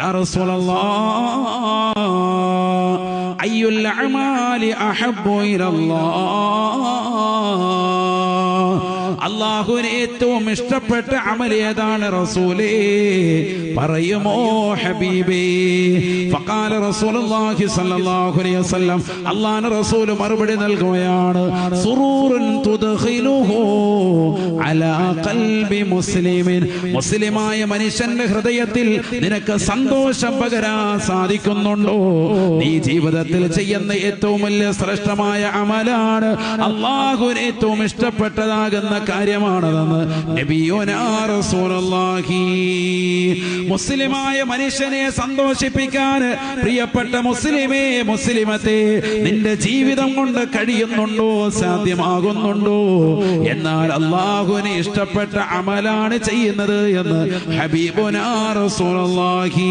യാ റസൂലല്ലാഹ് അയ്യുൽ അഅമാലി അഹബ്ബു ഇലല്ലാഹ്, അല്ലാഹുവിന് ഏറ്റവും ഇഷ്ടപ്പെട്ട അമൽ ഏതാണ് റസൂലേ? പറയുമോ ഹബീബേ? ഫഖാല റസൂലുള്ളാഹി സ്വല്ലല്ലാഹു അലൈഹി വസല്ലം, അല്ലാഹുവിന്റെ റസൂൽ മറുപടി നൽകുകയാണ്, സുറൂറുൻ തുദ്ഖിലുഹു അലാ ഖൽബി മുസ്ലിമിൻ, മുസ്ലിമായ മനുഷ്യന്റെ ഹൃദയത്തിൽ നിനക്ക് സന്തോഷം പകരാൻ സാധിക്കുന്നുണ്ടോ? നീ ജീവിതത്തിൽ ചെയ്യുന്ന ഏറ്റവും വലിയ ശ്രേഷ്ഠമായ അമലാണ്, അല്ലാഹുവിന് ഏറ്റവും ഇഷ്ടപ്പെട്ടതാകുന്ന കാര്യമാണതെന്ന് നബിയുനാ റസൂലുള്ളാഹി. മുസ്ലിമായ മനുഷ്യനെ സന്തോഷിപ്പിക്കാൻ പ്രിയപ്പെട്ട മുസ്ലിമേ, മുസ്ലിമത്തെ, നിന്റെ ജീവിതം കൊണ്ട് കഴിയുന്നുണ്ടോ, സാധ്യമാകുന്നുണ്ടോ? എന്നാൽ അല്ലാഹുവിന് ഇഷ്ടപ്പെട്ട അമലാണ് ചെയ്യുന്നത് എന്ന് ഹബീബുനാ റസൂലുള്ളാഹി.